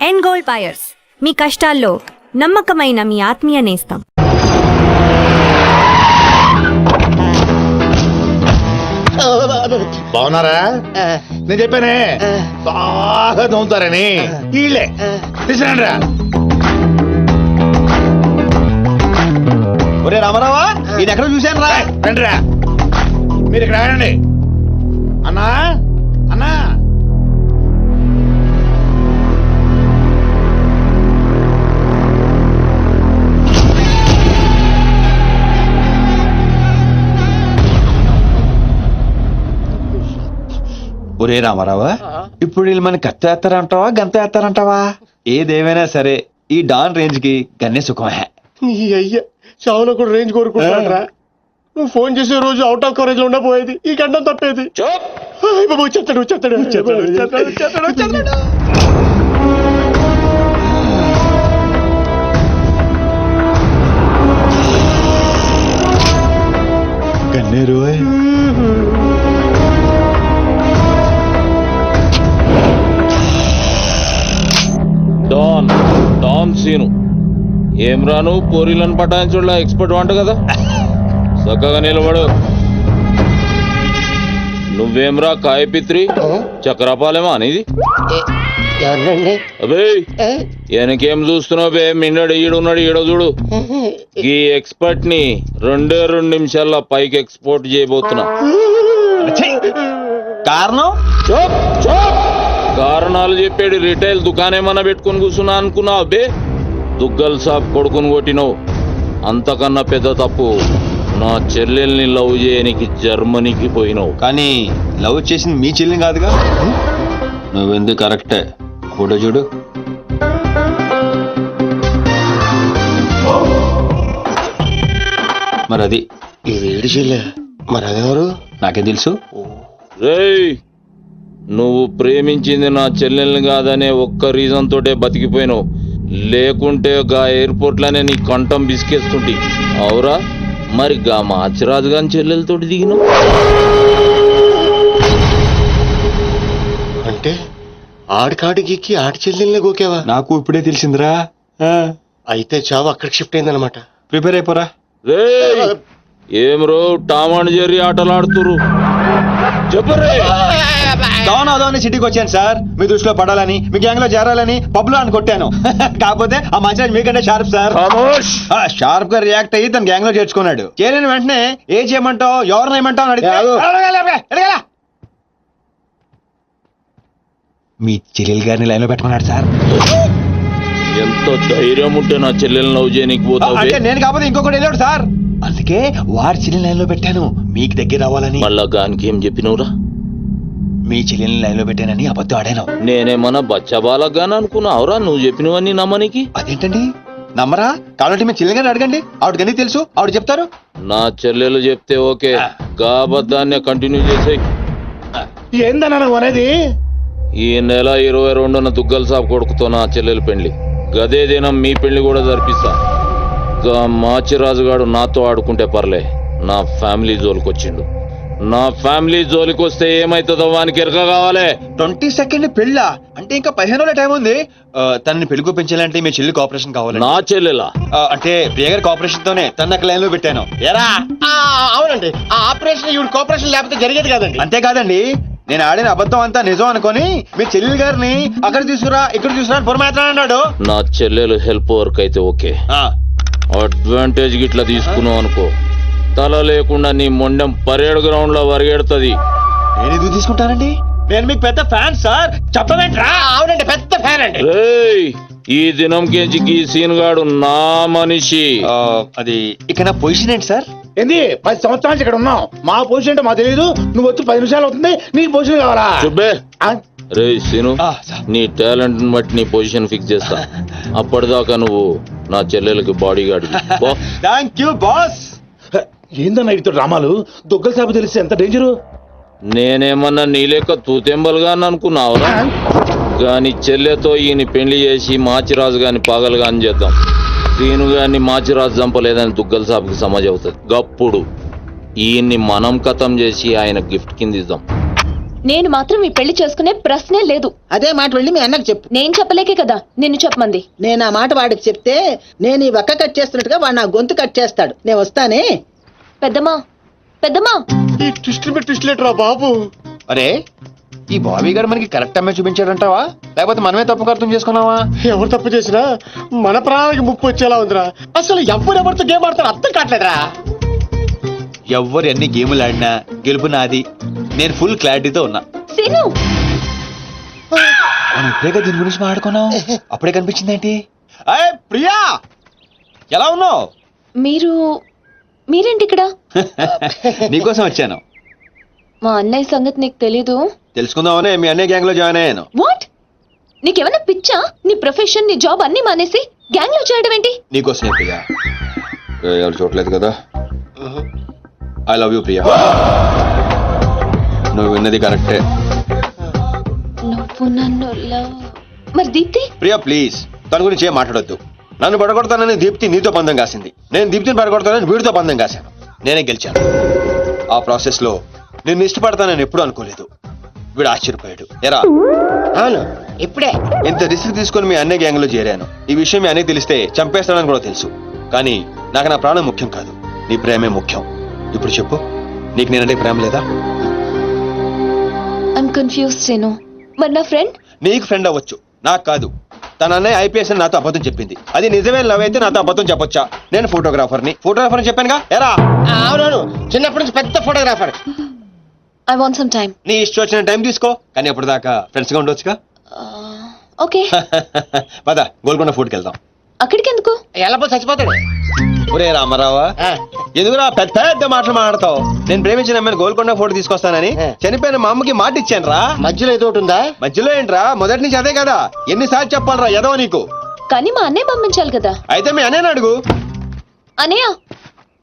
ఎన్ gold buyers, మీ కష్టాల్లో నమ్మకమైన మీ ఆత్మీయ నేస్తం. బాగున్నారా? నేను చెప్పానే బాగా తోముతారని. వీళ్ళే తీసుకురండిరా. ఒరే రామారావా, ఇది ఎక్కడ చూశాను రా. రండిరా, మీరు ఇక్కడ ఆగండి. అన్నా అన్నా, ఒరే రామారావా, ఇప్పుడు వీళ్ళు మన కత్తి వేస్తారంటావా గంత వేస్తారంటావా? ఏదేమైనా సరే ఈ డాన్ రేంజ్ కి గన్నే సుఖమే. నీ అయ్యా చావులో కూడా రేంజ్ కోరుకుంటారా? నువ్వు ఫోన్ చేసే రోజు అవుట్ ఆఫ్ కవరేజ్ లో ఉండబోయేది, ఈ గండం తప్పేది. చెత్తడు. గన్నేరు డాన్ సీను ఏం రాను పోరీలను పటాయించుడులా ఎక్స్పర్ట్ వంట కదా. చక్కగా నిలబడు. నువ్వేమ్రా కాయపిత్రి చక్రపాలేమా అనేది? అబే వెనకేం చూస్తున్నావు బే? మిన్నడు ఈడున్నాడు, ఈడో చూడు. ఈ ఎక్స్పర్ట్ ని 2 నిమిషాల్లో పైకి ఎక్స్పోర్ట్ చేయబోతున్నా. కారణం కారణాలు చెప్పాడు. రిటైల్ దుకాణేమన్నా పెట్టుకుని కూర్చున్నా అనుకున్నావు అబ్బే? దుగ్గల్ సాబ్ కొడుకుని కొట్టినావు. అంతకన్నా పెద్ద తప్పు నా చెల్లెల్ని లవ్ చేయనికి జర్మనీకి పోయినావు. కానీ లవ్ చేసింది మీ చెల్లిని కాదుగా. నువ్వెందుకు కరెక్టే. ఫోటో చూడు. మరి అది ఈ వేడి చెల్లె, మరి అదెవరు? నాకే తెలుసు. రేయ్, నువ్వు ప్రేమించింది నా చెల్లెల్ని కాదనే ఒక్క రీజన్ తోటే బతికిపోయినావు. లేకుంటే గా ఎయిర్పోర్ట్ లోనే నీ కంఠం బిసికేస్తుంటి. అవురా? మరి గా మాచిరాజు గాని చెల్లెలతోటి దిగినావు. అంటే ఆడికాడికి ఆడి చెల్లెల్ని గోకేవా? నాకు ఇప్పుడే తెలిసిందిరా. అయితే చావు అక్కడికి షిఫ్ట్ అయిందనమాట. ప్రిపేర్ అయిపోరా. రేయ్, ఏం రో టామ్ అండ్ జెర్రీ ఆటలాడుతురు? చెప్పరే. దోని సిటీకి వచ్చాను సార్, మీ దృష్టిలో పడాలని, మీ గ్యాంగ్ లో చేరాలని పబ్ లో అని కొట్టాను. కాకపోతే ఆ మధ్య మీకంటే షార్ప్ సార్. షార్ప్ గా రియాక్ట్ అయ్యి తన గ్యాంగ్ లో చేర్చుకున్నాడు. చేరిన వెంటనే ఏం చేయమంటావు, ఎవరిని ఏమంటావు అని అడిగితే మీ చెల్లెలు గారిని లైన్ లో పెట్టమన్నాడు సార్. ఎంత ధైర్యం ఉంటే నా చెల్లెల్ని లవ్ చేయనికి పోతావు? అంటే నేను కాకపోతే ఇంకొకటి వెళ్ళాడు సార్, అందుకే వారి చెల్లెని లైన్ లో పెట్టాను మీకు దగ్గర రావాలని. మళ్ళా గానికి ఏం చెప్పినవురా? మీ చెల్లెని లైన్ లో పెట్టానని అబద్ధం ఆడాను. నేనేమన్నా బచ్చబాలగాని అనుకున్నావురా నువ్వు చెప్పినవన్నీ నమ్మనికి? అదేంటండి నమ్మరా? కాబట్టి మీ చెల్లెని గారిని అడగండి, ఆవిడకి అన్ని తెలుసు, ఆవిడ చెప్తారు. నా చెల్లెలు చెప్తే ఓకే, గా అబద్ధాన్ని కంటిన్యూ చేసేయి. ఏందన్నా నువ్వు అనేది? ఈ నెల 22న దుగ్గల్ సాబ్ కొడుకుతో నా చెల్లెలు పెళ్లి. గదే దినం మీ పెళ్లి కూడా జరిపిస్తా. గా మాచిరాజుగాడు నాతో ఆడుకుంటే పర్లే, నా ఫ్యామిలీ జోలికొచ్చిండు. నా ఫ్యామిలీ జోలికొస్తే ఏమైతుందో వానికి ఎరక కావాలి. 22nd పెళ్ళా? అంటే ఇంకా 15 రోజుల టైం ఉంది. తనని పెళ్లికి పెంచాలంటే మీ చెల్లి కోఆపరేషన్ కావాలి. నా చెల్లెలా? అంటే ప్రియ గారి కోఆపరేషన్ తోనే తన లైన్ లో పెట్టాను. ఎరా? అవునండి, ఆ ఆపరేషన్ ఈవిడ కోఆపరేషన్ లేకపోతే జరిగేది కాదండి. అంతేకాదండి, నేను ఆడిన అబద్ధం అంతా నిజం అనుకొని మీ చెల్లెలు గారిని అక్కడ తీసుకురా ఇక్కడ తీసుకురా అని పొరమాత్రం అన్నాడు. నా చెల్లెలు హెల్ప్ వర్క్ అయితే ఓకే, అడ్వాంటేజ్ గిట్లా తీసుకున్నావు అనుకో, తల లేకుండా నీ మొండెం పరేడ్ గ్రౌండ్ లో వరిగెడుతుంది. నేను ఎందుకు తీసుకుంటానండి? నేను మీకు పెద్ద ఫ్యాన్ సార్, చెప్పవేంట్రా? అవునండి, పెద్ద ఫ్యాన్ అండి. రేయ్, ఈ దినం కెంచి ఈ సీన్ గాడు నా మనిషి. అది ఇక నా పొజిషన్ ఏంటి సార్? ఏంది 10 సంవత్సరాల నుంచి ఇక్కడ ఉన్నావు, మా పొజిషన్ అంటే మాకు తెలియదు. నువ్వు వచ్చి 10 నిమిషాలు అవుతుంది, నీకు పొజిషన్ కావాలా? చుబ్బే. రే సీను, సార్. నీ టాలెంట్ బట్టి నీ పొజిషన్ ఫిక్స్ చేస్తా. అప్పటిదాకా నువ్వు నా చెల్లెలకి body guard. Thank you boss. ఏందన్నా ఇటు రామాలు? దుగ్గల సాబు తెలిస్తే ఎంత డేంజరు? నేనేమన్నా నీ లెక్క తూతెంబలుగా అనుకున్నావురా? గాని చెల్లెతో ఈయన పెళ్లి చేసి మాచిరాజు గాని పాగలు గాని చేద్దాం. సీను గాని మాచిరాజు చంపలేదని దుగ్గల సాబుకి సమాజ్ అవుతుంది. గప్పుడు ఈయన్ని మనం కథం చేసి ఆయన గిఫ్ట్ కింద ఇద్దాం. నేను మాత్రం ఈ పెళ్లి చేసుకునే ప్రశ్నే లేదు. అదే మాట వెళ్ళి మీ అన్నకు చెప్పు. నేను చెప్పలేకే కదా నిన్ను చెప్పమంది. నేను ఆ మాట వాడికి చెప్తే నేను ఈ వక్క కట్ చేస్తున్నట్టుగా వాడు నా గొంతు కట్ చేస్తాడు. నేను వస్తానే. పెద్దమ్మా పెద్దమ్మా ఈ ట్విస్ట్ మీద ట్విస్ట్ లేటరా బాబు. అరే ఈ బాబీ గారు మనకి కరెక్ట్ అమ్మాయి చూపించాడంటావా లేకపోతే మనమే తప్పుగా అర్థం చేసుకున్నావా? ఎవరు తప్పు చేసినా మన ప్రాణానికి ముప్పు వచ్చేలా ఉందిరా. అసలు ఎవరెవరితో గేమ్ ఆడతారు అర్థం కావట్లేదురా. ఎవ్వరు ఎన్ని గేములు ఆడినా గెలుపు నాది. నేను ఫుల్ క్లారిటీతో ఉన్నా. సీను మనం ఇప్పుడే దీని గురించి మాట్లాడుకున్నాం, అప్పుడే కనిపించిందేంటి? అయ్యే ప్రియా, ఎలా ఉన్నావు? మీరేంటి ఇక్కడ? నీకోసం వచ్చాను. మా అన్నయ్య సంగతి నీకు తెలీదు. తెలుసుకుందామనే మీ అన్నయ్య గ్యాంగ్ లో జాయిన్ అయ్యాను. వాట్? నీకేమైనా పిచ్చా? నీ ప్రొఫెషన్ నీ జాబ్ అన్ని మానేసి గ్యాంగ్ లో చేయడం ఏంటి? నీకోసమే ప్రియా. ఎవరు చూడలేదు కదా. I love you Priya. నువ్వు విన్నది కరెక్టే. నువ్వు నన్ను లవ్. మరి దీప్తి? ప్రియా ప్లీజ్ తన గురించి ఏం మాట్లాడొద్దు. నన్ను పడగొడతానని దీప్తి నీతో పందెం కాసింది. నేను దీప్తిని పడగొడతానని వీడితో పందెం కాశాను. నేనే గెలిచాను. ఆ ప్రాసెస్ లో నిన్ను ఇష్టపడతానని ఎప్పుడూ అనుకోలేదు. వీడు ఆశ్చర్యపోయాడు. ఎరా? అవును, ఇప్పుడే. ఇంత రిస్క్ తీసుకుని మీ అన్నయ్య గ్యాంగ్ లో చేరాను. ఈ విషయం మీ అన్నయ్య తెలిస్తే చంపేస్తానని కూడా తెలుసు. కానీ నాకు నా ప్రాణం ముఖ్యం కాదు, నీ ప్రేమే ముఖ్యం. ఇప్పుడు చెప్పు, నీకు నేనంటే ప్రేమ లేదా? I'm confuse Seenu. మరి నా ఫ్రెండ్? నీకు ఫ్రెండ్ అవ్వచ్చు, నాకు కాదు. తన అన్నయ్య ఐపీఎస్ అని నాతో అబద్ధం చెప్పింది. అది నిజమే లవ్ అయితే నాతో అబద్ధం చెప్పొచ్చా? నేను ఫోటోగ్రాఫర్ అని చెప్పానుగా. ఎరా? అవునవును, చిన్నప్పటి నుంచి పెద్ద photographer. I want some time. నీ ఇష్టం వచ్చిన టైం తీసుకో, కానీ అప్పుడు దాకా ఫ్రెండ్స్ గా ఉండొచ్చుగా. ఓకే. పద గోల్కొండ ఫుడ్కి వెళ్దాం. అక్కడికి ఎందుకు? ఎల్లపో చచ్చిపోతాడు. ఒరే రామారావా, ఎందుకురా పెద్ద పెద్ద మాటలు మాట్లాడతావు? నేను ప్రేమించిన అమ్మాయిని గోల్కొండ ఫోటో తీసుకొస్తానని చనిపోయిన మా అమ్మకి మాట ఇచ్చాను రా. మధ్యలో ఏదో ఒకటి ఉందా? మధ్యలో ఏంట్రా, మొదటి నుంచి అదే కదా. ఎన్నిసార్లు చెప్పాలరా ఎదవ నీకు? కానీ మా అన్నయ్య పంపించాలి కదా. అయితే మీ అన్నయ్యని అడుగు. అన్నయ్య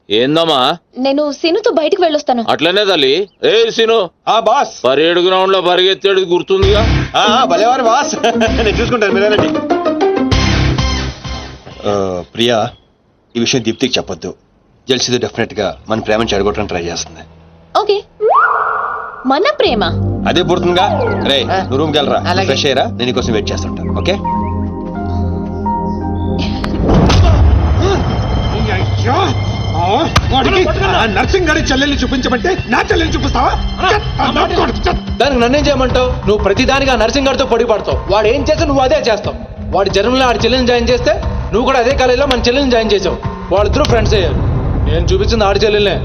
ఏందమ్మా? నేను సీనుతో బయటికి వెళ్ళొస్తాను. అట్లనే తల్లి. ఏ సీను, ఆ బాస్ పరేడ్ గ్రౌండ్ లో పరిగెత్తేది గుర్తుందిగా? భలేవారు బాస్. నేను చూసుకుంటాను, మీరేనండి. ప్రియా, ఈ విషయం దీప్తికి చెప్పొద్దు. జెల్సీతో డెఫినెట్ గా మన ప్రేమను చెడగొట్టడానికి ట్రై చేస్తుంది. ఓకే. మన ప్రేమ అదే పుడుతుందిగా. రే నువ్వు రూమ్కి వెళ్ళరా, అలాగే. ఫ్రెష్ అయ్యరా, నేను నీకోసం వెయిట్ చేస్తుంటా. ఓకే? నర్సింగ్ గారి చెల్లెల్ని చూపించమంటే నా చెల్లెల్ని చూపిస్తావా? దానికి నన్నేం చేయమంటావు? నువ్వు ప్రతిదానికి ఆ నర్సింగ్ గారితో పొడి పడతావు. వాడు ఏం చేస్తే నువ్వు అదే చేస్తావు. వాడి జన్మలో ఆడి చెల్లెని జాయిన్ చేస్తే నువ్వు కూడా అదే కాలేజీలో మన చెల్లెని జాయిన్ చేసావు. వాళ్ళిద్దరూ ఫ్రెండ్స్ అయ్యారు. నేను చూపించింది ఆడి చెల్లెలనే.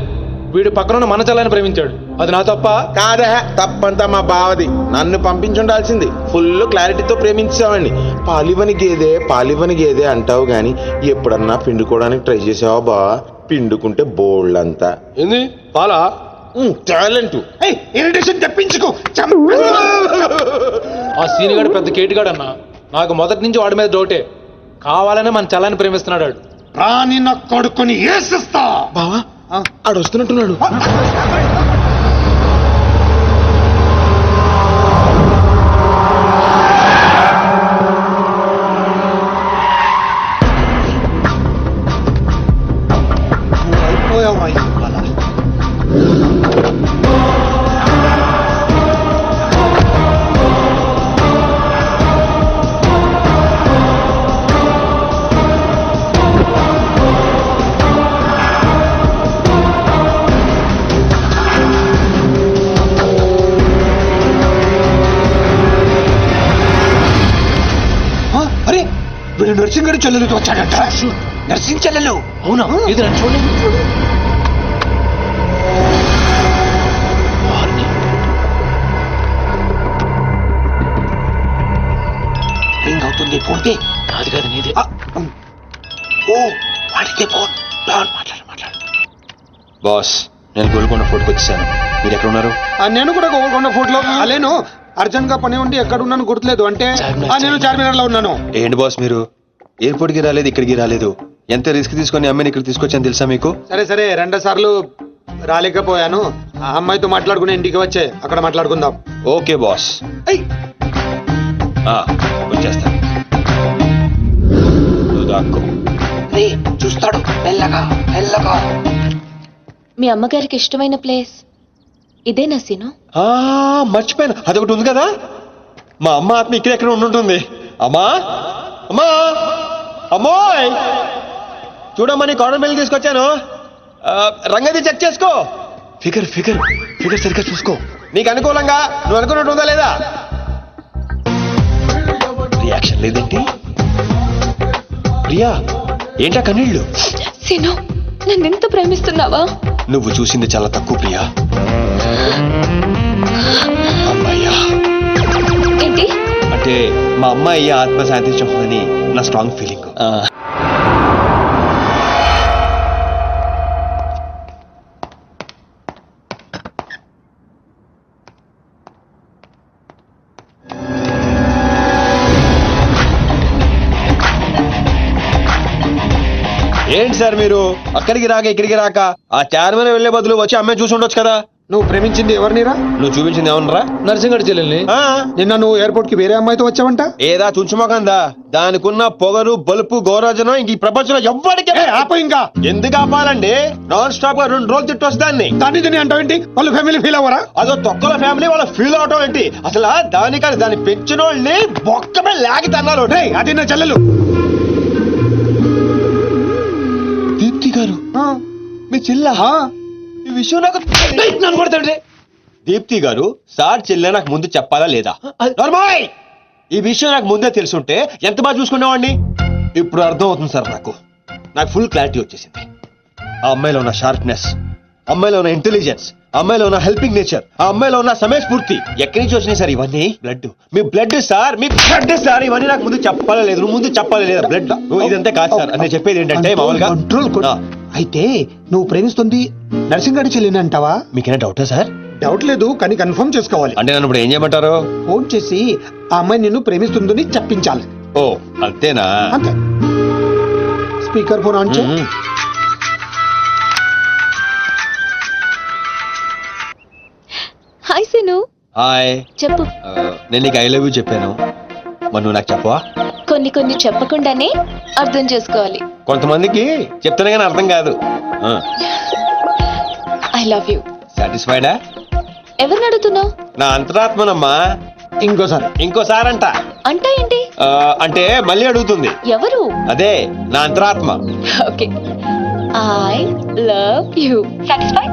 వీడు పక్కన మన చెల్లని ప్రేమించాడు. అది నా తప్ప? కాదే, తప్పంతా మా బావది. నన్ను పంపించుండాల్సింది. ఫుల్ క్లారిటీతో ప్రేమించావండి. పాలివని గేదే అంటావు గాని ఎప్పుడన్నా పిండుకోవడానికి ట్రై చేసావా బావా? పిండుకుంటే బోల్డ్ అంతా. ఏంది పాలా? టాలెంట్. ఇరిటేషన్ తెప్పించుకో. ఆ సీనిగాడు పెద్ద కేటుగాడు అన్న. నాకు మొదటి నుంచి వాడి మీద డౌటే. కావాలనే మన చెల్లని ప్రేమిస్తున్నాడు వాడు. రాని నా కొడుకుని ఏసిస్తా. బావా ఆడు వస్తున్నట్టున్నాడు. అరే వీడు నర్సింగ్ గారి చెల్లెలతో వచ్చాడట. నర్సింగ్ చెల్లెలు? అవునా? ఇది నన్ను చూడండి. రింగ్ అవుతుంది. ఫోన్కి కాదు కాదు నీదే. ఓ వాడితే ఫోన్. మాట్లాడు. బాస్, నేను గోల్కొండ ఫోర్ట్కి వచ్చేసాను. మీరు ఎక్కడ ఉన్నారు? నేను కూడా గోల్కొండ ఫోర్ట్ లో అలేను. అర్జెంట్ గా పని ఉండి ఎక్కడ ఉన్నాను గుర్తులేదు. అంటే నేను చార్మినార్ లో ఉన్నాను. ఏంటి బాస్ మీరు ఎయిర్పోర్ట్ కి రాలేదు, ఇక్కడికి రాలేదు. ఎంత రిస్క్ తీసుకొని అమ్మాయిని ఇక్కడ తీసుకొచ్చాను తెలుసా మీకు? సరే 2 సార్లు రాలేకపోయాను. ఆ అమ్మాయితో మాట్లాడుకుని ఇంటికి వచ్చే అక్కడ మాట్లాడుకుందాం. ఓకే బాస్, వచ్చేస్తా. నువ్వు దాక్కో. చూస్తాడు. మీ అమ్మగారికి ఇష్టమైన ప్లేస్ ఇదేనా సీను? మర్చిపోయాను, అదొకటి ఉంది కదా. మా అమ్మ ఆత్మ ఇక్కడ ఎక్కడ ఉండుంటుంది. అమ్మా అమ్మా అమ్మోయ్, చూడమ్మా నీ కాటన్ బిల్ తీసుకొచ్చాను. రంగది చెక్ చేసుకో. ఫిగర్ ఫిగర్ ఫిగర్ సరిగ్గా చూసుకో. నీకు అనుకూలంగా నువ్వు అనుకున్నట్టు ఉందా లేదా? రియాక్షన్ లేదేంటి? ప్రియా, ఏంటా కన్నీళ్ళు? సీను, నన్నెంత ప్రేమిస్తున్నావా? నువ్వు చూసింది చాలా తక్కువ ప్రియా. అమ్మాయ్యా ఏంటి అంటే మా అమ్మాయి ఆత్మ శాంతించమని నా స్ట్రాంగ్ ఫీలింగ్. ఏంటి సార్ మీరు అక్కడికి రాక ఇక్కడికి రాక ఆ చార్మన్ వెళ్లే బదులు వచ్చి అమ్మాయి చూసి ఉండొచ్చు కదా. నువ్వు ప్రేమించింది ఎవరినిరా? నువ్వు చూపించింది ఏమన్నారా? నర్సింగడి చెల్లెల్ని. నిన్న నువ్వు ఎయిర్పోర్ట్ కి వేరే అమ్మాయితో వచ్చావంట. ఏదా తుంచుమోకందా, దానికున్న పొగరు బలుపు గోరాజనం ఇంక ఈ ప్రపంచంలో ఎవ్వడికి ఆప ఇంకా ఎందుకు ఆపాలండి? నాన్ స్టాప్ గా 2 రోజులు తిట్టొచ్చు దాన్ని. దాన్ని తిని అంటావేంటి? వాళ్ళు ఫ్యామిలీ ఫీల్ అవ్వరా? అదో తొక్కల ఫ్యామిలీ వాళ్ళ ఫీల్ అవటం ఏంటి? అసలు దానికని దాన్ని పెంచిన వాళ్ళని బొక్కమే లాగి తన్నారు. అది నా చెల్లెలు. దీప్తి గారు మీ చెల్ల ఈ విషయం నాకు నన్ను కొడతాడు. దీప్తి గారు సార్ చెల్లె నాకు ముందు చెప్పాలా లేదా? నార్మల్ ఈ విషయం నాకు ముందే తెలుసుంటే ఎంత బాగా చూసుకునేవాడిని. ఇప్పుడు అర్థం అవుతుంది సార్. నాకు ఫుల్ క్లారిటీ వచ్చేసింది. ఆ అమ్మాయిలో ఉన్న షార్ప్నెస్, అమ్మాయిలో ఉన్న ఇంటెలిజెన్స్, అమ్మాయిలో ఉన్న హెల్పింగ్ నేచర్, ఆ అమ్మాయిలో ఉన్న సమయస్ఫూర్తి ఎక్కడి నుంచి వచ్చినాయి సార్ ఇవన్నీ? బ్లడ్, మీ బ్లడ్ సార్, మీ బ్లడ్ సార్. ఇవన్నీ నాకు ముందు చెప్పాలా లేదు? నువ్వు ముందు చెప్పాలా లేదా? బ్లడ్ ఇదంతా కాదు సార్. నేను చెప్పేది ఏంటంటే మామూలుగా అయితే నువ్వు ప్రేమిస్తుంది నర్సింగడి చెల్లిని అంటావా? మీకేనా డౌటా సార్? డౌట్ లేదు, కానీ కన్ఫర్మ్ చేసుకోవాలి. అంటే నన్ను ఇప్పుడు ఏం చేయమంటారు? ఫోన్ చేసి ఆ అమ్మాయి నిన్ను ప్రేమిస్తుందని చెప్పించాలి. ఓ అంతేనా? అంతే. స్పీకర్ ఫోన్ ఆన్ చేయి. హాయ్ సీను. హాయ్. చెప్పు. నేను నీకు ఐ లవ్ యూ చెప్పాను, మరి నువ్వు నాకు చెప్పవా? కొన్ని చెప్పకుండానే అర్థం చేసుకోవాలి. కొంతమందికి చెప్తానే కానీ అర్థం కాదు. I love you. సాటిస్ఫైడా? ఎవరిని అడుగుతున్నావు? నా అంతరాత్మనమ్మా. ఇంకోసారి అంట. అంటే ఏంటి? అంటే మళ్ళీ అడుగుతుంది. ఎవరు? అదే నా అంతరాత్మ. Okay, I love you. Satisfy?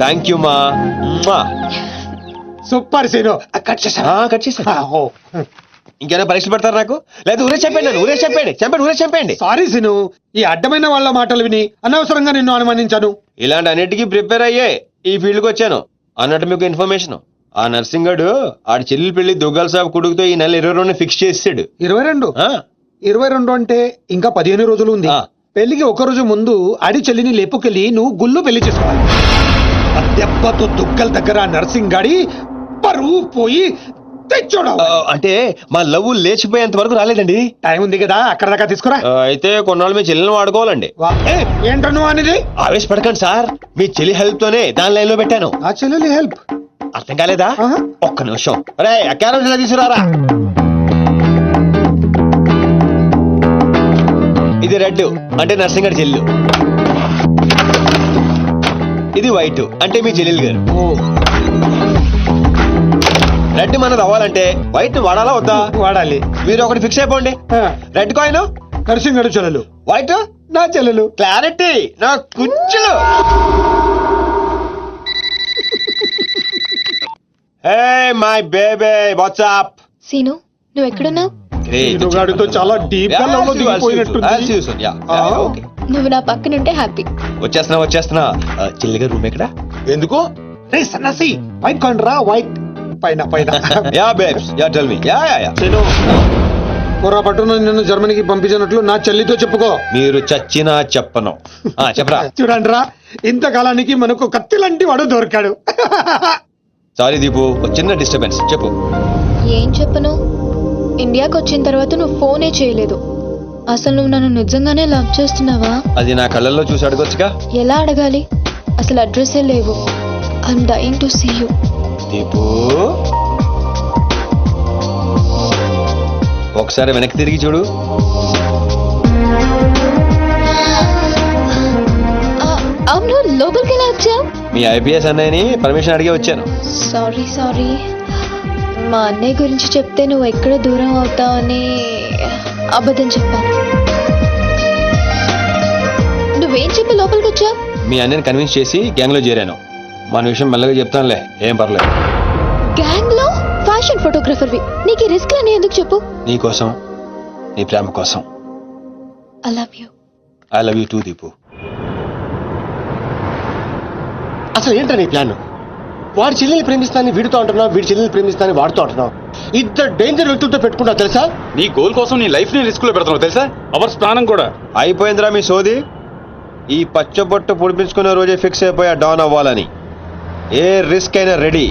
Thank you మా. Super scene. కట్ చేసా. ఇంకేమైనా పరీక్షలు పెడతారు నాకు? లేదా ఊరే చెప్పండి. సారీ సీను, ఈ అడ్డమైన వాళ్ళ మాటలు విని అనవసరంగా నిన్ను అనుమానించాను. ఇలాంటి అన్నిటికీ ప్రిపేర్ అయ్యే ఈ ఫీల్డ్ కి వచ్చాను. అన్నట్టు మీకు ఇన్ఫర్మేషన్, ఆ నర్సింగడు ఆడి చెల్లెలు పెళ్లి దుగ్గాల సాబ్ కొడుకుతో ఈ నెల 22 ఫిక్స్ చేసాడు. 22 అంటే ఇంకా 15 రోజులు ఉంది. పెళ్లికి ఒక రోజు ముందు ఆడి చెల్లిని లేపుకెళ్ళి నువ్వు గుళ్ళు పెళ్లి చేసుకోవాలి. దెబ్బతో దుగ్గల దగ్గర నర్సింగ్ గాడి పరువు పోయి తెచ్చోడు. అంటే మా లవ్ లేచిపోయేంత వరకు రాలేదండి. టైం ఉంది కదా, అక్కడ దాకా తీసుకురా. అయితే కొన్నాళ్ళు మీ చెల్లెలను వాడుకోవాలండి. ఏంటను అనేది? ఆవేశపడకండి సార్, మీ చెల్లి హెల్ప్ తోనే దాని లైన్ లో పెట్టాను. ఆ చెల్లెలి హెల్ప్ అర్థం కాలేదా? ఒక్క నిమిషం. రే అక్కారం తీసుకురారా. ఇది రెడ్ అంటే నర్సింగడి చెల్లు, ఇది వైట్ అంటే మీ చెల్లెలు గారు. రెడ్ మనది అవ్వాలంటే వైట్ వాడాలా వద్దా? వాడాలి. మీరు ఒకటి ఫిక్స్ అయిపోండి. రెడ్ కాయిన్ నర్సింగడు చెల్లెలు, వైట్ నా చెల్లెలు. క్లారిటీ నా కుచ్చులు. Hey my baby, what's up? Seenu, నువ్వు ఎక్కడున్నావు? గాడితో చాలా డీప్ గా లవ్ లో దిగిపోయినట్టుంది. నువ్వు నా పక్కనుంటే హ్యాపీ. వచ్చేస్తున్నా. చెల్లిగా రూమ్ ఎక్కడ? ఎందుకు? రే సన్నసి, వైట్ కాయిన్ రా. వైట్ పైన. Yeah babes, yeah tell me. Yeah పొరపాటున నిన్ను జర్మనీకి పంపించినట్లు నా చెల్లితో చెప్పుకో. మీరు చచ్చినా చెప్పను. చెప్పరా. చూడండి రా, ఇంతకాలానికి మనకు కత్తి లాంటి వాడు దొరికాడు. సారీ దీపు, చిన్న డిస్టర్బెన్స్. చెప్పు. ఏం చెప్పను? ఇండియాకి వచ్చిన తర్వాత నువ్వు ఫోనే చేయలేదు. అసలు నువ్వు నన్ను నిజంగానే లవ్ చేస్తున్నావా? అది నా కళ్ళల్లో చూసి అడగొచ్చుగా. ఎలా అడగాలి? అసలు అడ్రస్సే లేవు. I'm dying to see you. Deepu, ఒకసారి వెనక్కి తిరిగి చూడు. అవును, లోపలికి ఎలా వచ్చావు? మీ ఐపీఎస్ అన్నయ్యని పర్మిషన్ అడిగి వచ్చాను. సారీ మా అన్నయ్య గురించి చెప్తే నువ్వు ఎక్కడ దూరం అవుతావని అబద్ధం చెప్పాను. నువ్వేం చెప్పి లోపలికి వచ్చావు? మీ అన్నయ్యని కన్విన్స్ చేసి గ్యాంగ్ లో చేరాను. మన విషయం మెల్లగా చెప్తానులే, ఏం పర్లేదు. గ్యాంగ్ లో ఫ్యాషన్ ఫోటోగ్రఫర్వి, నీకు ఈ రిస్క్ అని ఎందుకు చెప్పు? నీ కోసం, నీ ప్రేమ కోసం. I love you. I love you two Deepu. అసలు ఏంటో నీ ప్లాన్? వాడి చెల్లెల్ని ప్రేమిస్తాను వీడితో అంటున్నావు, వీడి చెల్లెల్ని ప్రేమిస్తాను వాడితో అంటున్నావు. ఇద్దరు డేంజర్ వ్యక్తులతో పెట్టుకున్నావు తెలుసా? నీ గోల్ కోసం నీ లైఫ్ ని రిస్క్ లో పెడుతున్నావు తెలుసా? అవర్ స్నానం కూడా అయిపోయిందిరా మీ సోది. ఈ పచ్చబొట్టు పొడిపించుకునే రోజే ఫిక్స్ అయిపోయా డాన్ అవ్వాలని. ఏ రిస్క్ అయినా రెడీ.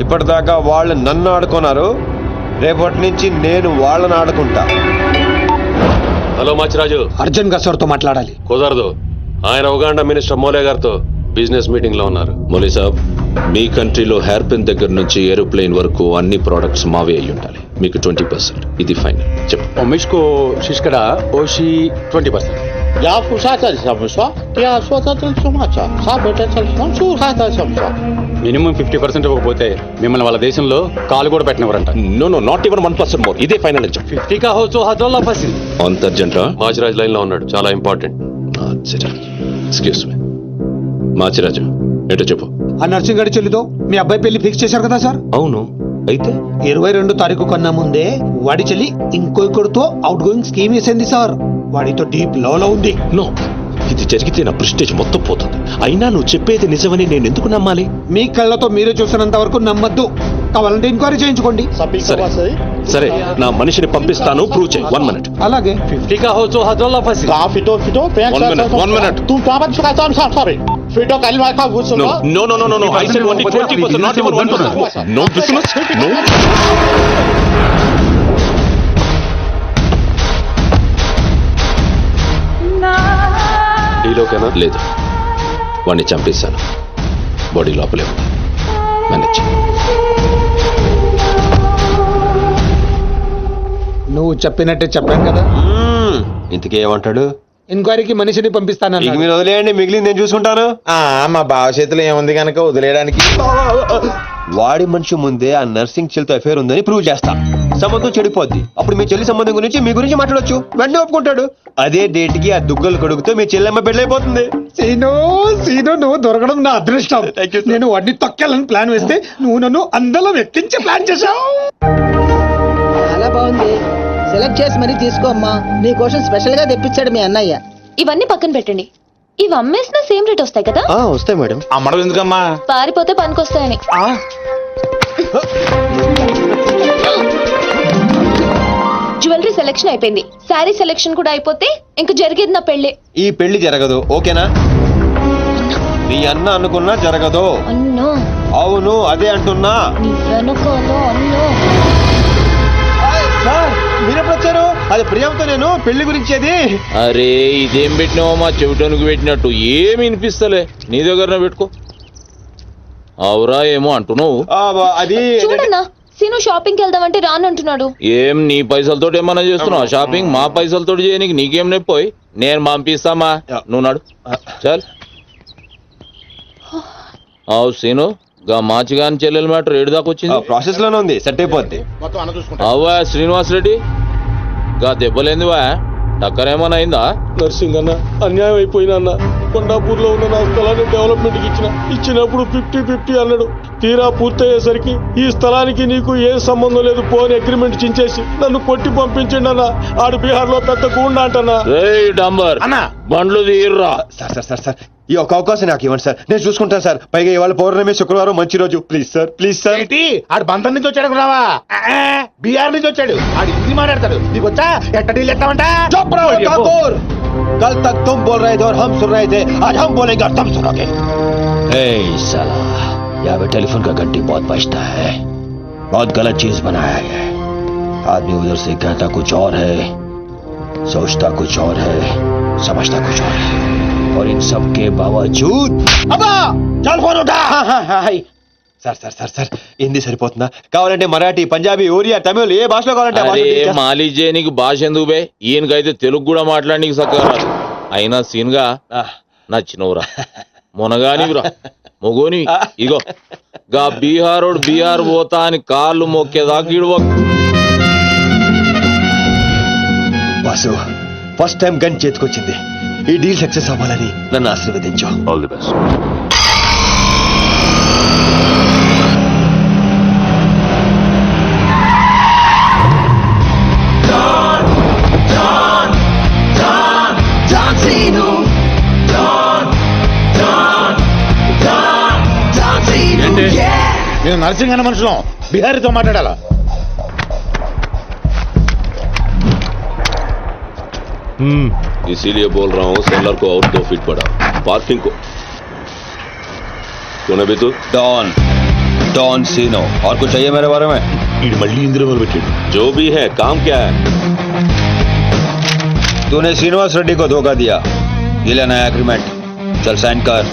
ఇప్పటిదాకా వాళ్ళు నన్ను ఆడుకున్నారు, రేపటి నుంచి నేను వాళ్ళని ఆడుకుంటా. హలో మాచిరాజు, అర్జున్ గా సార్తో మాట్లాడాలి. కుదరదు. ఆయన ఉగాండా మినిస్టర్ మోలే గారితో బిజినెస్ మీటింగ్ లో ఉన్నారు. మౌలి సాబ్, మీ కంట్రీలో హెయిర్ పిన్ దగ్గర నుంచి ఏరోప్లేన్ వరకు అన్ని ప్రోడక్ట్స్ మావే అయి ఉండాలి. మీకు 20%. ఇది ఫైనల్. చెప్పు. మిష్కో శిష్కడ ఓషి 20%. యా ఫుషాచల్ సమస్య యా స్వతంత్ర సమాచార సాబెటల్ సమస్య మినిమం 50% ఇవ్వకపోతే మిమ్మల్ని వాళ్ళ దేశంలో కాలు కూడా పెట్టినవరంట. No not even 1% more. ఇదే ఫైనల్ అని చెప్పు. 50 కా హోచో హజోల్లా ఫసి. అంత అర్జెంట్ రా? మాచిరాజ్ లైన్ లో ఉన్నాడు, చాలా ఇంపార్టెంట్. Excuse me. మాచిరాజు ఏంటో చెప్పు. ఆ నర్సింగ్ గారి చెల్లితో మీ అబ్బాయి పెళ్లి ఫిక్స్ చేశారు కదా సార్? అవును, అయితే 22 తారీఖు కన్నా ముందే వాడి చెల్లి ఇంకొకరితో అవుట్ గోయింగ్ స్కీమ్ వేసింది సార్. వాడితో డీప్ లవ్ లో ఉంది. నో, ఇది జరిగితే నా ప్రెస్టేజ్ మొత్తం పోతుంది. అయినా నువ్వు చెప్పేది నిజమని నేను ఎందుకు నమ్మాలి? మీ కళ్ళతో మీరే చూసినంత వరకు నమ్మద్దు. కావాలంటే ఎంక్వైరీ చేయించుకోండి. సరే, నా మనిషిని పంపిస్తాను, ప్రూవ్ చేయి. 1 minute. అలాగే 50 కా హోచో హజోల్లా ఫసి. One minute. Tu papas ficar sorry. Fito kalma ka gusto No. I said only 20%, not even 1%. No business. No. డీలోకేనా? లేదు, వాడిని చంపేశాను. బాడీ లోపలే ఉంది. మేనేజ్. నువ్వు చెప్పినట్టే చెప్పాను కదా. ఇంతకీ ఏమంటాడు? ఎంక్వైరీకి మనిషిని పంపిస్తాను. ఇక మీరు వదిలేయండి, మిగిలింది నేను చూసుకుంటాను. మా బావ చేతిలో ఏముంది కనుక వదిలేయడానికి. వాడి మనిషి ముందే ఆ నర్సింగ్ చెల్లితో అఫేర్ ఉందని ప్రూవ్ చేస్తా. సంబంధం చెడిపోద్ది. అప్పుడు మీ చెల్లి సంబంధం గురించి మీ గురించి మాట్లాడొచ్చు. వెంటనే ఒప్పుకుంటాడు. అదే డేట్ కి ఆ దుగ్గలు కొడుకుతో మీ చెల్లెమ్మ పెళ్ళైపోతుంది. సీను నువ్వు దొరకడం నా అదృష్టం. నేను వాడిని తొక్కాలని ప్లాన్ వేస్తే నువ్వు నన్ను అందలో ఎక్కించే ప్లాన్ చేశావు. చాలా బాగుంది. సెలెక్ట్ చేసి మరీ తీసుకో అమ్మా. నీ కోసం స్పెషల్ గా తెప్పించాడు మీ అన్నయ్య. ఇవన్నీ పక్కన పెట్టండి. ఇవి అమ్మేసిన సేమ్ రేట్ వస్తాయి కదా? వస్తాయి మేడం. అమ్మడం ఎందుకమ్మా? పారిపోతే పనికొస్తాయని. జ్యువెలరీ సెలెక్షన్ అయిపోయింది, శారీ సెలెక్షన్ కూడా అయిపోతే ఇంక జరిగేది నా పెళ్లి. ఈ పెళ్లి జరగదు, ఓకేనా? నీ అన్న అనుకున్నా జరగదు. అన్నో. అవును, అదే అంటున్నా. నీ వెనుకోలో అన్నో. సార్, మీరెప్పుడు వచ్చారు? అది ప్రియాంతో నేను పెళ్లి గురించేది. అరే, ఇదేం పెట్టినావో మా చెవిటానికి పెట్టినట్టు ఏమి వినిపిస్తలే. నీ దగ్గర పెట్టుకో. అవురా ఏమో అంటున్నావు. అది చూడన్నా, సీను షాపింగ్కి వెళ్దామంటే రానంటున్నాడు. ఏం నీ పైసలతో ఏమన్నా చేస్తున్నావు షాపింగ్? మా పైసలతో చేయనీకి నీకేం నొప్పిపోయి? నేను పంపిస్తామా, నువ్వు నాడు. చల్. అవు సీను, గా మాచిగాని చెల్లెల మ్యాటర్ ఏడు దాకా వచ్చింది. ప్రాసెస్ లోనే ఉంది, సెట్ అయిపోద్ది. అవ్వా శ్రీనివాస్ రెడ్డి, గా దెబ్బలేందివా? టక్కరేమన్నా అయిందా? నర్సింగ్ అన్న, అన్యాయం అయిపోయినా అన్న. కొండాపూర్ లో ఉన్న నా స్థలాన్ని డెవలప్మెంట్ కి ఇచ్చినప్పుడు 50-50 అన్నాడు. తీరా పూర్తయ్యేసరికి ఈ స్థలానికి నీకు ఏం సంబంధం లేదు పోని అగ్రిమెంట్ చించేసి నన్ను కొట్టి పంపించండి అన్న. ఆడు బీహార్ లో పెద్ద గూండా అంటన్నా. రేయ్ డంబర్, బండ్లు తీర్రా. సార్ ఈ ఒక అవకాశం నాకు ఇవ్వండి సార్, నేను చూసుకుంటాను సార్. పైగా ఇవాళ పౌర్ణమి, శుక్రవారం మంచి రోజు. Please sir. ఏంటి ఆడు బంధం నుంచి వచ్చాడు రావా? బీహార్ నుంచి వచ్చాడు. ఆడు హిందీ మాట్లాడతాడు. నీకు వచ్చా? ఎట్ట డీల్ ఎత్తామంట? कल तक तुम बोल रहे थे और हम सुन रहे थे, आज हम बोलेंगे और तुम सुनोगे. साला, यहाँ पे टेलीफोन का घंटी बहुत बजता है. बहुत गलत चीज बनाया है. आदमी उधर से कहता कुछ और है, सोचता कुछ और है, समझता कुछ और है. और इन सब के बावजूद अब्बा चल फोन उठा. సార్ హిందీ సరిపోతుందా? కావాలంటే మరాఠీ, పంజాబీ, ఒరియా, తమిళ్, ఏ భాషలో కావాలంటే అరే మాలిష్ చేయనీకి భాష ఎందుకు బే? ఈయనకైతే తెలుగు కూడా మాట్లాడనీకి సక్కగా రాదు. అయినా సీన్ గా నచ్చినవురా. మొనగానివిరా మొగోని ఇగో గా బీహారోడు బీహార్ పోతా అని కాళ్ళు మొక్కేదాకా ఇడువ వాసు ఫస్ట్ టైం గన్ చేతికొచ్చింది. ఈ డీల్ సక్సెస్ అవ్వాలని నన్ను ఆశీర్వదించు. All the best. నేను నర్సింగ్ అన్న మనుషులం బిహారీతో మాట్లాడాలా? इसीलिए बोल रहा हूँ सेलर को और 2 फीट बढ़ा पार्किंग को. कौन है भी तू? डॉन सीनो. और कुछ चाहिए मेरे बारे में? మళ్ళీ ఇందులో మొదలుపెట్టాడు. जो भी है काम क्या है? तूने श्रीनिवास रेड्डी को धोखा दिया. ये लेना है एग्रीमेंट. चल साइन कर.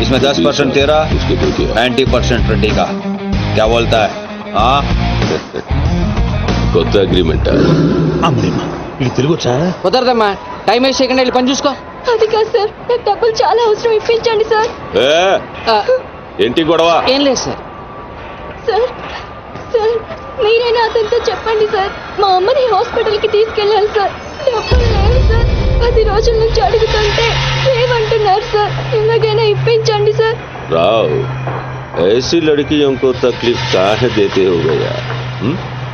इसमें 10% तेरा, उसके दो किया 90% रेड्डी का. क्या बोलता है? हाँ కొత్త అగ్రిమెంట్. అమ్మేమ్మా ఇది తెలుగు వచ్చా? కుదరదమ్మా, టైం వేస్ట్ చేయకుండా వెళ్ళి పని చూసుకో. అది కాదు సార్, నాకు డబ్బులు చాలా అవసరం, ఇప్పించండి సార్. ఏంటి గొడవ? ఏం లేదు సార్. సార్ సార్ మీరైనా అతనితో చెప్పండి సార్, మా అమ్మని హాస్పిటల్కి తీసుకెళ్ళాలి సార్. డబ్బులు లేవు సార్, 10 రోజుల నుంచి అడుగుతుంటే లేవంటున్నారు సార్. ఎలాగైనా ఇప్పించండి సార్. రావ్ ऐसी लड़कियों को तकलीफ काहे देते हो गया?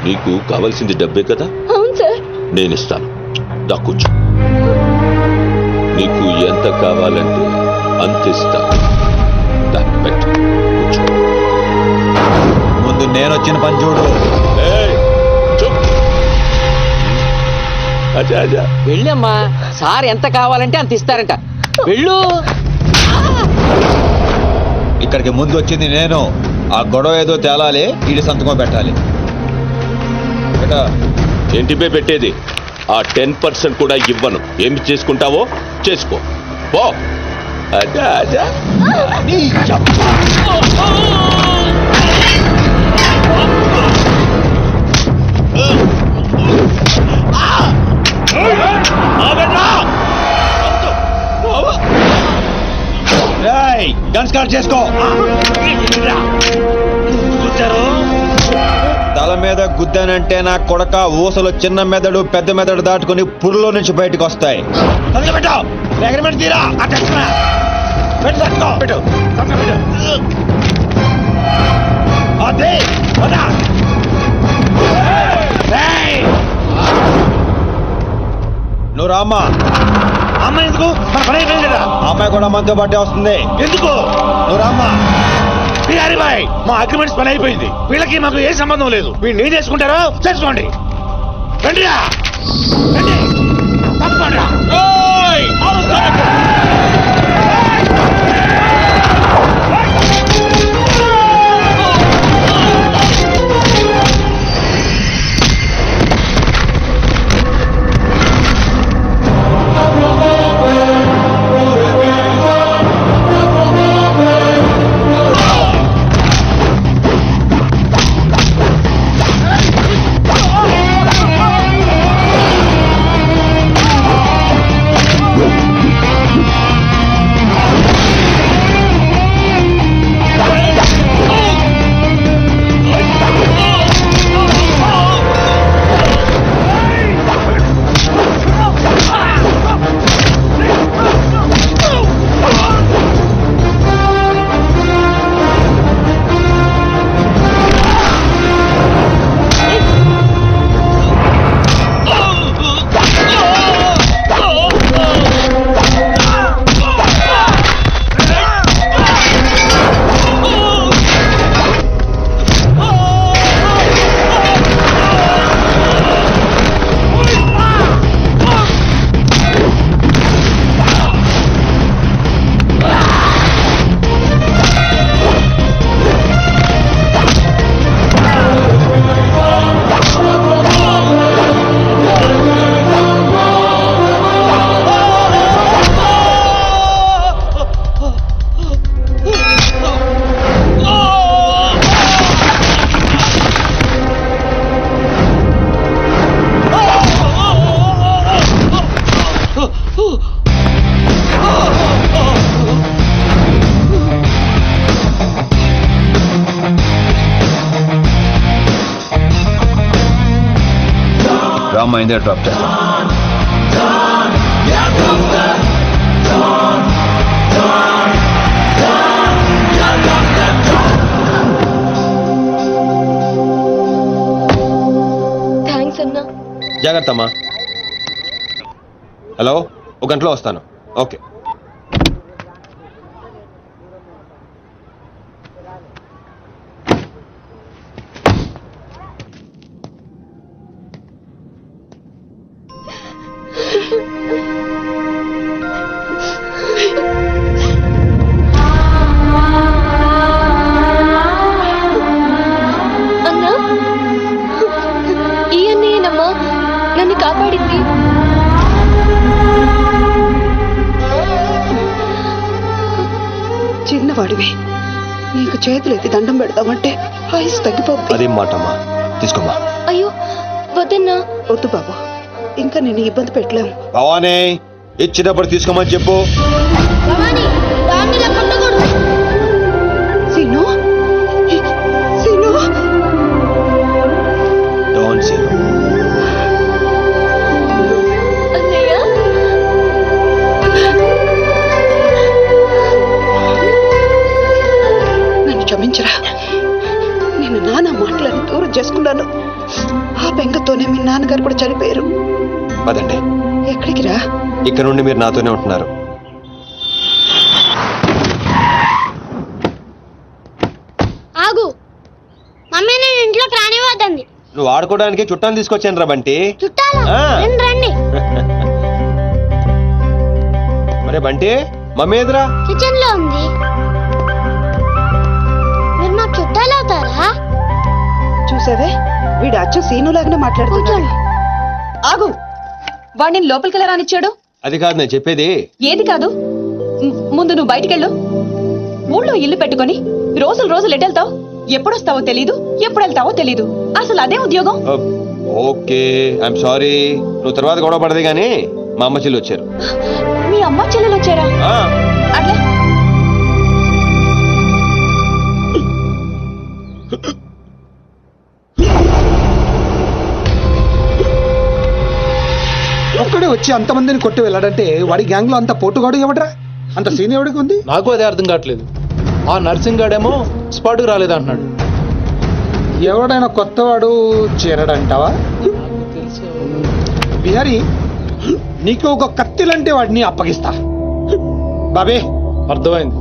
నీకు కావాల్సింది డబ్బే కదా, అవును సార్. నేను ఇస్తాను. దా కూర్చో. నీకు ఎంత కావాలంటే అంత ఇస్తా. దా పెట్టు, కూర్చో. ముందు నేను వచ్చిన పని చూడు. ఏయ్, చూప్. అచ్చా అచ్చా. వెళ్ళమ్మా, సార్ ఎంత కావాలంటే అంత ఇస్తారంట. వెళ్ళు. ఇక్కడికి ముందు వచ్చింది నేను. ఆ గొడవ ఏదో తేలాలి, వీడి సంతకం పెట్టాలి. ఏంటి పే పెట్టేది? ఆ 10% కూడా ఇవ్వను. ఏమి చేసుకుంటావో చేసుకో పో. అచ్చా అచ్చా. గన్ స్టార్ట్ చేసుకో. తల మీద గుద్దానంటే నా కొడక ఊసలు చిన్న మెదడు పెద్ద మెదడు దాటుకుని పురులో నుంచి బయటకు వస్తాయి. నువ్వు రామ్మా. అమ్మ ఎందుకు? మన పని అయిపోయింది కదా. అమ్మాయి కూడా మనతో పాటే వస్తుంది. ఎందుకు? నువ్వు రామ్మా. బిహారీ బాయ్, మా అగ్రిమెంట్స్ పని అయిపోయింది. వీళ్ళకి మాకు ఏ సంబంధం లేదు. వీళ్ళు ఏం చేసుకుంటారో చేసుకోండి. రండిరా, రండి, తప్పకుండా. అమ్మాయిందే డ్రాప్ చేస్తాను. థ్యాంక్స్ అన్నా. జాగ్రత్త అమ్మా. హలో, ఒక గంటలో వస్తాను. ఓకే. అన్నా, ఈ అన్నయ్యనమ్మా నన్ను కాపాడింది. చిన్నవాడివి, నీకు చేతులు ఎత్తి దండం పెడతామంటే ఆయుస్ తగ్గిపోద్ది. అదేం మాట అమ్మా, తీసుకోమ్మా. అయ్యో వద్దన్నా. వద్దు బాబు, ఇంకా నేను ఇబ్బంది పెట్టలేము. భవానీ, ఇచ్చినప్పుడు తీసుకోమని చెప్పు. సీను, సీను. Don't see. అన్నయ్య, నన్ను క్షమించరా. నేను నాన్న మాటలని దూరం చేసుకున్నాను. ఆ బెంగతోనే మీ నాన్నగారు కూడా చనిపోయారు. పదండి. ఎక్కడికి రా? ఇక్కడ నుండి మీరు నాతోనే ఉంటున్నారు. ఆగు. మమ్మీ నేను ఇంట్లోకి రానివ్వద్దండి. నువ్వు ఆడుకోవడానికి చుట్టాలు తీసుకొచ్చాను రా బంటి. చుట్టాలా? ఆ. రండి. మరే బంటి, మమ్మీ ఎదురా? కిచెన్ లో ఉంది. మీరు నాకు చుట్టాలు అవుతారా? చూసావే, వీడు అచ్చు సీనులాగానే మాట్లాడుతున్నాడు. ఆగు, వాడిని లోపలికి రానిచ్చాడు. అది కాదు నేను చెప్పేది. ఏది కాదు, ముందు నువ్వు బయటికెళ్ళు. ఊళ్ళో ఇల్లు పెట్టుకొని రోజులు రోజులు ఎటెళ్తావు? ఎప్పుడొస్తావో తెలీదు, ఎప్పుడు వెళ్తావో తెలీదు. అసలు అదే ఉద్యోగం. Okay, I'm sorry. నువ్వు తర్వాత గొడవ పడదే గానీ మా అమ్మ చెల్లి వచ్చారు. మీ అమ్మ చెల్లెలు వచ్చారా? ఆ. అట్లా ఒక్కడే వచ్చి అంతమందిని కొట్టి వెళ్ళాడంటే వాడి గ్యాంగ్ లో అంత పోటుగాడు ఎవడరా? అంత సీన్ ఎవడికి ఉంది? నాకు అదే అర్థం కావట్లేదు. ఆ నర్సింగ్ గాడేమో స్పాట్కి రాలేదంటున్నాడు. ఎవడైనా కొత్తవాడు చేరడంటావా? బిహారీ, నీకు ఒక కత్తిలంటే వాడిని అప్పగిస్తా. బాబే, అర్థమైంది,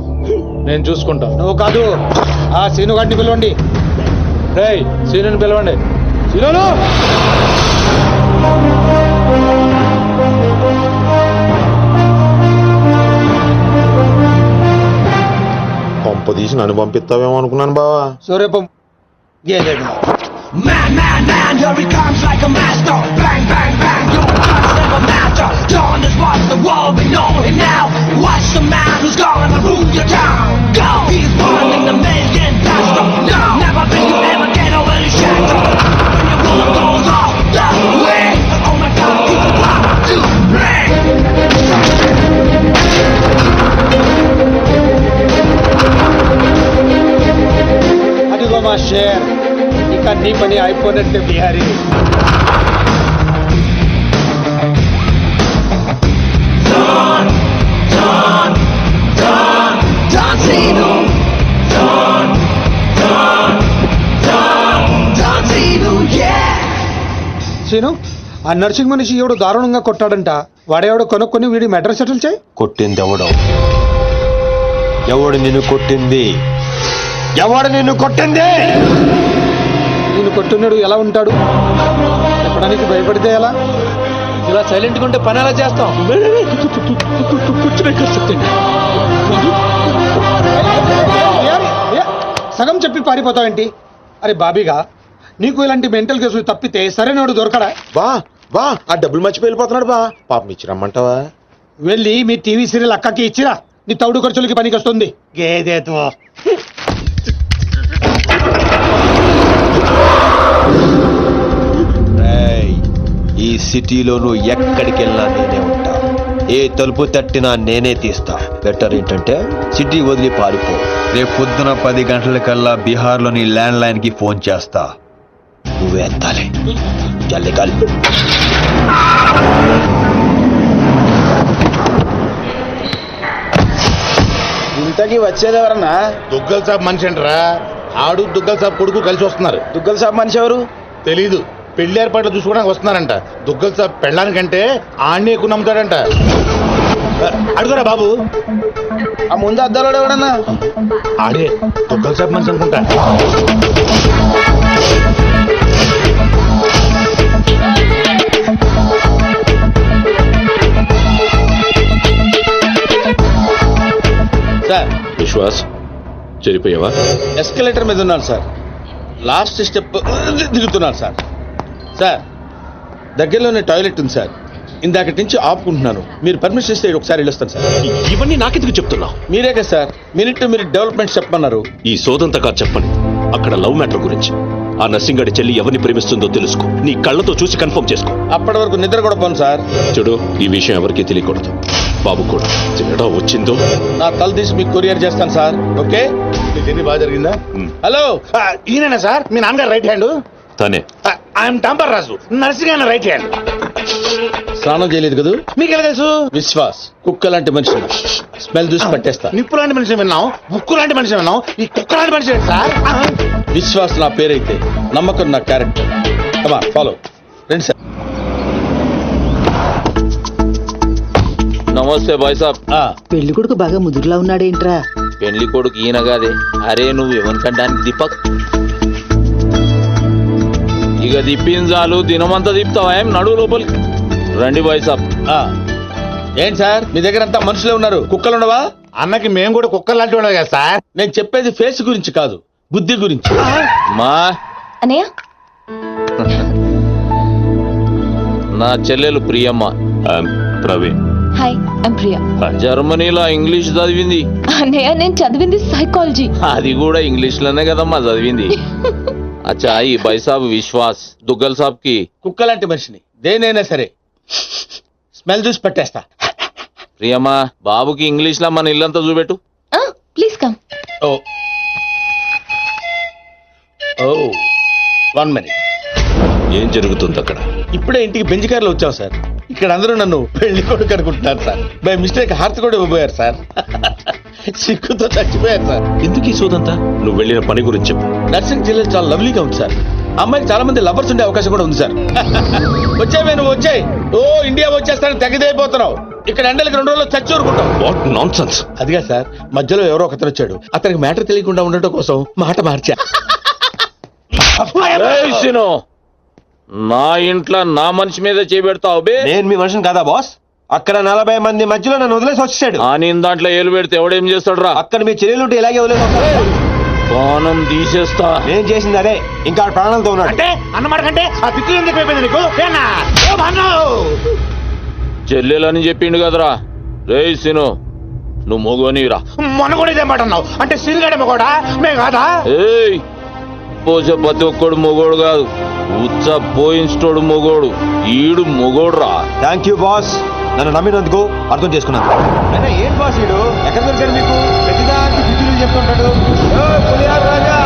నేను చూసుకుంటా. నువ్వు కాదు, ఆ సీనుగాడిని పిలవండి. రేయ్, సీనుని పిలవండి. సీనును! పంప తీసి నన్ను పంపిస్తావేమో అనుకున్నాను బావా. సూర్యపం గేలేదు. అదిగో మా షేర్, ఇక నీ పని అయిపోయినట్టే బిహారీ. సీను, ఆ నర్సింగ్ మనిషి ఎవడు దారుణంగా కొట్టాడంట. వాడేవాడు కొనుక్కొని వీడి మెటర్ సెటిల్ చేయి. కొట్టింది ఎవడు? ఎవడు నిన్ను కొట్టింది? ఎవడు నిన్ను కొట్టింది? నేను కొట్టున్నాడు ఎలా ఉంటాడు చెప్పడానికి భయపడితే ఎలా? ఇలా సైలెంట్గా ఉంటే పని ఎలా చేస్తాం? సగం చెప్పి పారిపోతావేంటి? అరే బాబీగా, నీకు ఇలాంటి మెంటల్ కేసులు తప్పితే సరైనోడు దొరకడా? బా ఆ డబ్బులు మర్చిపోయి వెళ్ళిపోతున్నాడు బా. పాపం ఇచ్చిరమ్మంటావా? వెళ్ళి మీ టీవీ సీరియల్ అక్కకి ఇచ్చిరా, నీ తౌడు ఖర్చులకి పనికి వస్తుంది. గేదేతో ఈ సిటీలో నువ్వు ఎక్కడికి వెళ్ళినా నేనే ఉంటా. ఏ తలుపు తట్టినా నేనే తీస్తా. బెటర్ ఏంటంటే సిటీ వదిలి పారిపో. రేపు పొద్దున 10 గంటలకల్లా బీహార్లోని ల్యాండ్ లైన్ కి ఫోన్ చేస్తా. నువ్వే ఎత్తాలి. జల్లి ఇంతకీ వచ్చేది ఎవరన్నా? దుగ్గల్ సాబ్ మనిషి అంటరా, ఆడు దుగ్గల్ సాబ్ కొడుకు కలిసి వస్తున్నారు. దుగ్గల్ సాబ్ మనిషి ఎవరు? తెలీదు, పెళ్లి ఏర్పాట్లు చూసుకోవడానికి వస్తున్నారంట. దుగ్గల్ సాబ్ పెళ్ళానికంటే ఆడిని ఎక్కువ నమ్ముతాడంట. అడుగురా బాబు. ఆ ముందు అద్దాలో ఎవడన్నా? ఆడే దుగ్గల్ సాబ్ మనిషి అనుకుంటా. సార్, విశ్వాస్ చెరిపోయావా? ఎస్కలేటర్ మీద ఉన్నాను సార్. లాస్ట్ స్టెప్ దిగుతున్నాను సార్. సార్, దగ్గరలోనే టాయిలెట్ ఉంది సార్. ఇందాకటి నుంచి ఆపుకుంటున్నాను. మీరు పర్మిషన్ ఇస్తే ఒకసారి వెళ్ళొస్తాను సార్. ఇవన్నీ నాకెందుకు చెప్తున్నావు? మీరే కదా sir minute to minute development చెప్పమన్నారు. ఈ సోదంతా కాదు చెప్పండి. అక్కడ లవ్ మ్యాటర్ గురించి. ఆ నర్సింగడి చెల్లి ఎవరిని ప్రేమిస్తుందో తెలుసుకో. నీ కళ్ళతో చూసి కన్ఫర్మ్ చేసుకో. అప్పటి వరకు నిద్ర కూడా పోను సార్. చూడు, ఈ విషయం ఎవరికీ తెలియకూడదు. బాబు కూడా తేడా వచ్చిందో నా తల తీసి మీకు కొరియర్ చేస్తాను సార్. ఓకే? జర్నీ బాగా జరిగిందా? హలో, ఈయన సార్ మీ నాన్నగారు రైట్ హ్యాండ్. తనే. ఐఎమ్ టాంపర్ రాజు, నర్సింగ్ ఆయన రైట్ హ్యాండ్. స్నానం చేయలేదు కదా? మీకు ఎలా తెలుసు? విశ్వాస్ కుక్క లాంటి మనిషి. స్మెల్ చూసి పట్టేస్తా. నిప్పు లాంటి మనిషి విన్నాం, ఉక్కు లాంటి మనిషి విన్నాం, ఈ కుక్క లాంటి మనిషి ఏంటి సార్? విశ్వాస్ నా పేరైతే నమ్మకం నా క్యారెక్టర్. కమా ఫాలో. రండి సార్. నమస్తే బాయ్ సాబ్. పెళ్లి కొడుకు బాగా ముదురులా ఉన్నాడేంట్రా? పెళ్లి కొడుకు ఈయన కాదే. అరే నువ్వు ఎవరికంటానికి దీపక్. ఇక దిప్పించాలు దినమంతా దిప్తావా? ఏం నడువు లోపలికి రండి బాయ్ సాబ్. ఏంటి సార్ మీ దగ్గర అంతా మనుషులే ఉన్నారు, కుక్కలు ఉండవా? అన్నకి మేము కూడా కుక్కలు లాంటి వాళ్ళం కదా సార్. నేను చెప్పేది ఫేస్ గురించి కాదు, బుద్ధి గురించి. మా అన్నయ్య నా చెల్లెలు ప్రియమ్మ. ప్రవీణ్. Hi, I'm Priya. జర్మనీలో ఇంగ్లీష్ చదివింది. అన్నయ్య నేను చదివింది సైకాలజీ. అది కూడా ఇంగ్లీష్ లోనే కదమ్మా చదివింది. అచ్చా, ఈ బాయ్ సాబ్ విశ్వాస్ దుగ్గల్ సాబ్ కి కుక్క లాంటి మనిషిని. దేనైనా సరే స్మెల్ చూసి పట్టేస్తా. ప్రియమ్మ, బాబుకి ఇంగ్లీష్ లో మన ఇల్లంతా చూపెట్టు. Please come. ఓ ఓ 1 minute. ఏం జరుగుతుంది అక్కడ? ఇప్పుడే ఇంటికి బెంచ్ కార్లో వచ్చాం సార్. ఇక్కడ అందరూ నన్ను పెళ్లి కొడుకు అనుకుంటున్నారు సార్. బై మిస్టేక్ హార్ట్ కూడా ఇవ్వబోయారు సార్. సిక్కుతో చచ్చిపోయారు సార్. ఎందుకు ఈ సోదంతా? నువ్వు వెళ్ళిన పని గురించి చెప్పు. నర్సింగ్ జిల్లా చాలా లవ్లీగా ఉంది సార్. అమ్మాయికి చాలా మంది లవర్స్ ఉండే అవకాశం కూడా ఉంది సార్. వచ్చాయి, నువ్వు వచ్చాయి. ఓ ఇండియా వచ్చేస్తానని తెగదైపోతున్నావు. ఇక్కడ ఎండలకి 2 రోజులు చచ్చి ఊరుకుంటావు. What nonsense. అదిగా సార్, మధ్యలో ఎవరో ఒకతను వచ్చాడు. అతనికి మ్యాటర్ తెలియకుండా ఉండటం కోసం మాట మార్చా. ఏయ్ సీను, నా ఇంట్లో నా మనిషి మీద చేపెడతావు బే. నేను మీ మనిషిని కదా బాస్. అక్కడ 40 మంది మధ్యలో నన్ను వదిలేసి వచ్చాడు. ఆ నేను దాంట్లో ఏలు పెడితే ఎవడేం చేస్తాడు రా? అక్కడ మీ చెల్లెలు ఉంటే ఇలాగే వదిలేసి ప్రాణం తీసేస్తా. నేను చేసింది అదే, ఇంకా ఆడ ప్రాణాలతో ఉన్నాడు. అంటే అన్నమాట కంటే ఆ పిక్కు ఎందుకు అయిపోయింది నీకు? చెల్లెలని చెప్పిండు కదరా. రేయ్ సీను, నువ్వు మొగోనిరా. మొన్న కూడా ఇదే మాట అన్నావు. అంటే సిరిగాడేమో కూడా మేము కాదా? ఏయ్, పోసే ప్రతి ఒక్కడు మొగోడు కాదు, ఉచ్చ పోయించోడు మొగోడు. ఈడు మొగోడు రా. థ్యాంక్ యూ బాస్, నన్ను నమ్మినందుకు, అర్థం చేసుకున్నాను. అయినా ఏం బాస్ వీడు? ఎక్కడ దొరికాడు మీకు? ప్రతిదానికి ఫిజిలు చెప్తుంటాడు. రాజా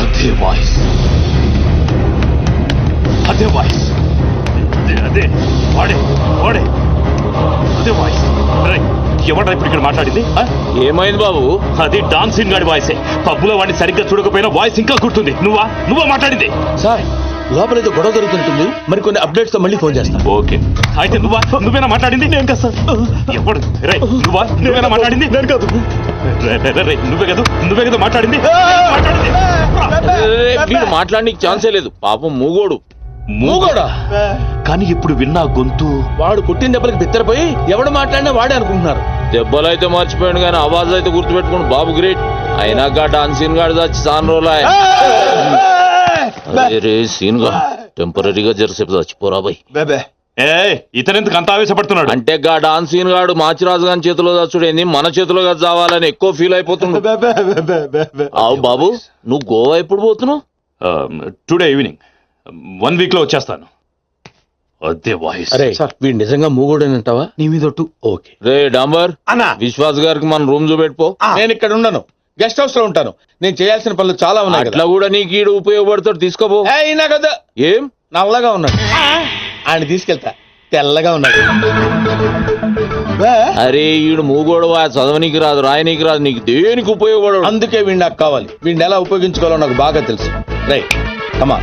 అదే వాయిస్, అదే వాయిస్, అదే వాడే వాడే, అదే వాయిస్. ఎవడా ఇప్పుడు ఇక్కడ మాట్లాడింది? ఏమైంది బాబు? అది డాన్సింగ్ గాడి వాయిసే. పబ్బులో వాడిని సరిగ్గా చూడకపోయినా వాయిస్ ఇంకా గుర్తుంది. నువ్వా మాట్లాడింది? సార్, లోపల ఏదో గొడవ జరుగుతుంటుంది. మరి కొన్ని అప్డేట్స్ తో మళ్ళీ ఫోన్ చేస్తా. ఓకే, అయితే నువ్వేనా మాట్లాడింది? నేను కదా సార్. ఎప్పుడు నువ్వేనా మాట్లాడింది? నేను కాదు. నువ్వే కదా మాట్లాడింది. వీడు మాట్లాడడానికి ఛాన్సే లేదు. పాపం మూగోడు. మూగోడా? కానీ ఇప్పుడు విన్నా గొంతు. వాడు కొట్టిన దెబ్బలకి బిత్తరపోయి ఎవడు మాట్లాడినా వాడే అనుకుంటున్నారు. దెబ్బలైతే మర్చిపోయాడు కానీ ఆవాజ్ అయితే గుర్తుపెట్టుకోండి. బాబు గ్రేట్. అయినా గా డాన్సీన్ గాడు వచ్చి చాలా రోజులు. రే సీన్ గా టెంపరీగా జరసేపు చచ్చిపోరా బాయ్. ఇతనెందుకు అంత ఆవేశపడుతున్నాడు? అంటే గా డాన్సీన్ గాడు మాచిరాజు గారి చేతిలో చచ్చుడేంది, మన చేతిలో చావాలని ఎక్కువ ఫీల్ అయిపోతున్నాడు. అవు బాబు, నువ్వు గోవా ఎప్పుడు పోతున్నావు? Today evening. 1 week లో వచ్చేస్తాను. అదే వాయిస్. అరే సార్, వీడు నిజంగా మూగోడేనంటావా? నీ మీద ఓకే. రే డాంబర్, అన్నా, విశ్వాస్ గారికి మన రూమ్ చూపెట్టుకో. నేను ఇక్కడ ఉండను, గెస్ట్ హౌస్ లో ఉంటాను. నేను చేయాల్సిన పనులు చాలా ఉన్నాయి. అట్లా కూడా నీకు ఈడు ఉపయోగపడతాడు, తీసుకోపో. అయినా కదా ఏం నల్లగా ఉన్నాడు. ఆయన తీసుకెళ్తా తెల్లగా ఉన్నాడు. అరే ఈడు మూగోడు చదవనీకి రాదు రాయనీకి రాదు నీకు దేనికి ఉపయోగపడదు. అందుకే వీడిని నాకు కావాలి. వీడిని ఎలా ఉపయోగించుకోవాలో నాకు బాగా తెలుసు. రైట్ కమా.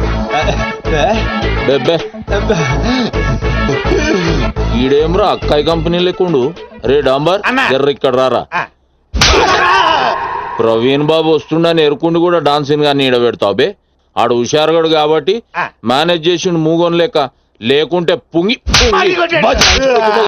బెబ్బే ఈడేమ్రా అక్కాయి కంపెనీ లేకుండు. రే డాంబర్ జర్ర ఇక్కడ రారా. ప్రవీణ్ బాబు వస్తుండని ఎరుకుండి కూడా డాన్సింగ్ గాని ఈడబెడతావు బే. ఆడు హుషారుగాడు కాబట్టి మేనేజ్ చేసిండు మూగోన్ లేకుంటే పుంగి